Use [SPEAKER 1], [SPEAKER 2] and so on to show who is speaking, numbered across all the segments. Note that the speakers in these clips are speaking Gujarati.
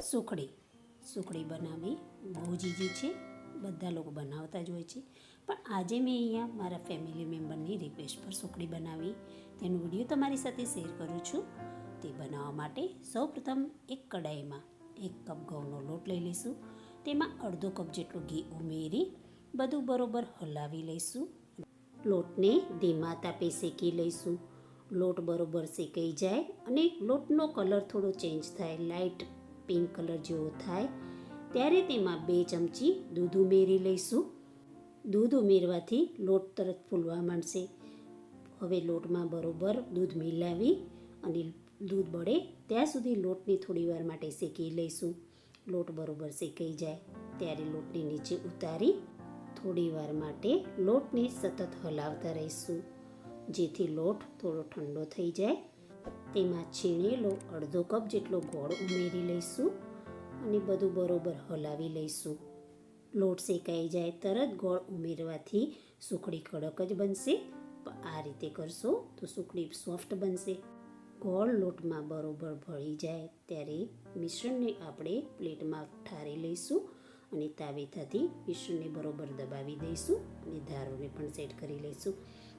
[SPEAKER 1] સુખડી બનાવવી બહુ જ ઈઝી છે, બધા લોકો બનાવતા જ હોય છે. પણ આજે મેં અહીંયા મારા ફેમિલી મેમ્બરની રિક્વેસ્ટ પર સુખડી બનાવી તેનો વિડીયો તમારી સાથે શેર કરું છું. તે બનાવવા માટે સૌપ્રથમ એક કડાઈમાં 1 કપ ઘઉંનો લોટ લઈ લઈશું. તેમાં અડધો કપ જેટલું ઘી ઉમેરી બધું બરોબર હલાવી લઈશું. લોટને ધીમા તાપે શેકી લઈશું. લોટ બરોબર શેકાઈ જાય અને લોટનો કલર થોડો ચેન્જ થાય, લાઇટ પિંક કલર જેવો થાય ત્યારે તેમાં 2 ચમચી દૂધ ઉમેરી લઈશું. દૂધ ઉમેરવાથી લોટ તરત ફૂલવા માંડશે. હવે લોટમાં બરોબર દૂધ મિલાવી અને દૂધ બળે ત્યાં સુધી લોટને થોડી વાર માટે શેકી લઈશું. લોટ બરોબર શેકાઈ જાય ત્યારે લોટને નીચે ઉતારી થોડી વાર માટે લોટને સતત હલાવતા રહીશું, જેથી લોટ થોડો ઠંડો થઈ જાય. તેમાં છીણેલો અડધો કપ જેટલો ગોળ ઉમેરી લઈશું અને બધું બરોબર હલાવી લઈશું. લોટ શેકાઈ જાય તરત ગોળ ઉમેરવાથી સુખડી કડક જ બનશે. આ રીતે કરશો તો સુખડી સોફ્ટ બનશે. ગોળ લોટમાં બરોબર ભળી જાય ત્યારે મિશ્રણને આપણે પ્લેટમાં ઠારી લઈશું અને તાવેથાથી મિશ્રણને બરોબર દબાવી દઈશું અને ધારોને પણ સેટ કરી લઈશું.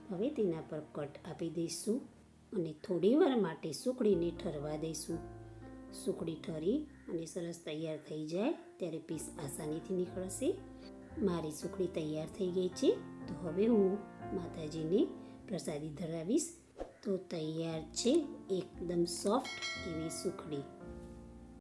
[SPEAKER 1] હવે તેના પર કટ આપી દઈશું અને થોડી વાર માટે સુખડીને ઠરવા દઈશું. સુખડી ઠરી અને સરસ તૈયાર થઈ જાય ત્યારે પીસ આસાનીથી નીકળશે. મારી સુખડી તૈયાર થઈ ગઈ છે, તો હવે હું માતાજીને પ્રસાદી ધરાવીશ. તો તૈયાર છે એકદમ સોફ્ટ એવી સુખડી.